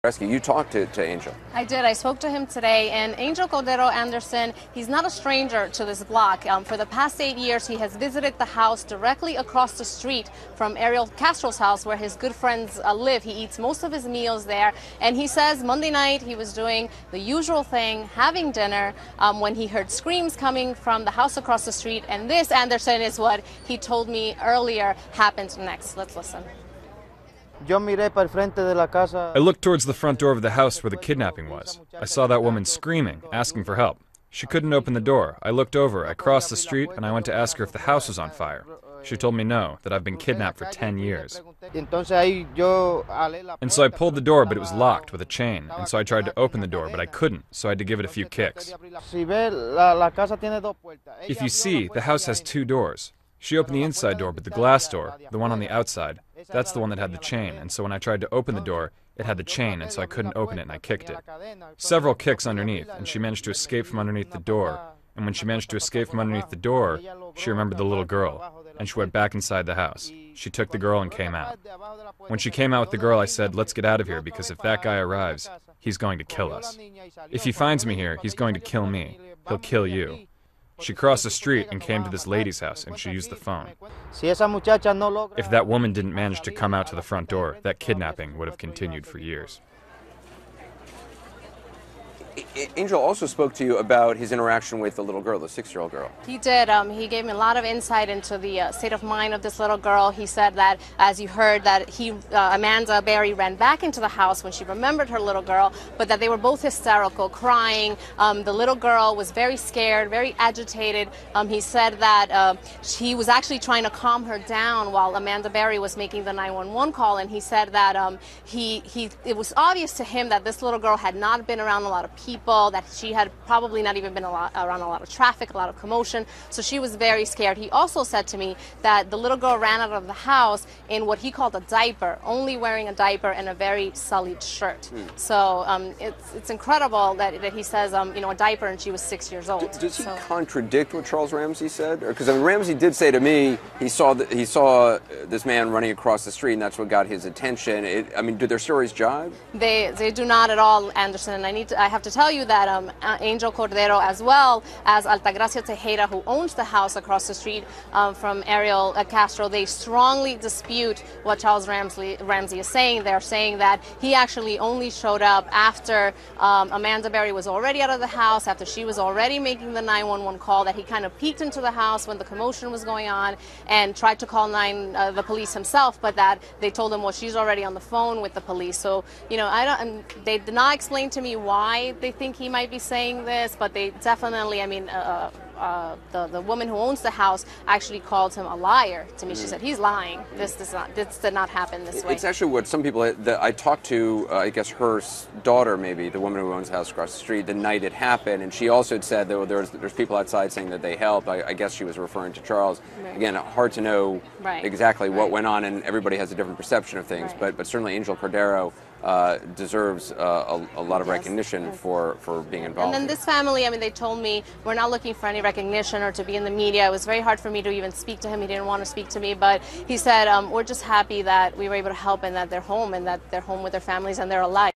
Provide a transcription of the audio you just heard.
Rescue. You talked to Angel. I did. I spoke to him today, and Angel Cordero Anderson, he's not a stranger to this block. For the past 8 years, he has visited the house directly across the street from Ariel Castro's house, where his good friends live. He eats most of his meals there, and he says Monday night he was doing the usual thing, having dinner, when he heard screams coming from the house across the street, and this, Anderson, is what he told me earlier happened next. Let's listen. I looked towards the front door of the house where the kidnapping was. I saw that woman screaming, asking for help. She couldn't open the door. I looked over, I crossed the street, and I went to ask her if the house was on fire. She told me no, that I've been kidnapped for 10 years. And so I pulled the door, but it was locked with a chain, and so I tried to open the door, but I couldn't, so I had to give it a few kicks. If you see, the house has 2 doors. She opened the inside door, but the glass door, the one on the outside, that's the one that had the chain, and so when I tried to open the door, it had the chain, and so I couldn't open it, and I kicked it. Several kicks underneath, and she managed to escape from underneath the door. And when she managed to escape from underneath the door, she remembered the little girl, and she went back inside the house. She took the girl and came out. When she came out with the girl, I said, "Let's get out of here, because if that guy arrives, he's going to kill us. If he finds me here, he's going to kill me. He'll kill you." She crossed the street and came to this lady's house, and she used the phone. If that woman didn't manage to come out to the front door, that kidnapping would have continued for years. Angel also spoke to you about his interaction with the little girl, the 6-year-old girl. He did. He gave me a lot of insight into the state of mind of this little girl. He said that, as you heard, that Amanda Berry ran back into the house when she remembered her little girl, but that they were both hysterical, crying. The little girl was very scared, very agitated. He said that he was actually trying to calm her down while Amanda Berry was making the 911 call, and he said that it was obvious to him that this little girl had not been around a lot of people, that she had probably not even been around a lot of traffic, a lot of commotion, so she was very scared. He also said to me that the little girl ran out of the house in what he called a diaper, only wearing a diaper and a very sullied shirt. So it's incredible that he says, you know, a diaper, and she was 6 years old. Does he contradict what Charles Ramsey said? Because Ramsey did say to me he saw this man running across the street, and that's what got his attention. Do their stories jive? They do not at all, Anderson. And I have to tell you that Angel Cordero, as well as Altagracia Tejera, who owns the house across the street from Ariel Castro, they strongly dispute what Charles Ramsey is saying. They're saying that he actually only showed up after Amanda Berry was already out of the house, after she was already making the 911 call, that he kind of peeked into the house when the commotion was going on and tried to call the police himself, but that they told him, well, she's already on the phone with the police. So, you know, they did not explain to me why they think he might be saying this, but they definitely, the woman who owns the house actually called him a liar to me. She said, he's lying. This did not happen this way. It's actually what some people that I talked to, I guess her daughter, maybe, the woman who owns the house across the street, the night it happened, and she also had said that there's people outside saying that they helped. I guess she was referring to Charles. Right. Again, hard to know exactly what went on, and everybody has a different perception of things, but certainly Angel Cordero deserves a lot of recognition for being involved. And then this family, they told me, we're not looking for any recognition or to be in the media. It was very hard for me to even speak to him. He didn't want to speak to me, but he said, we're just happy that we were able to help and that they're home with their families and they're alive.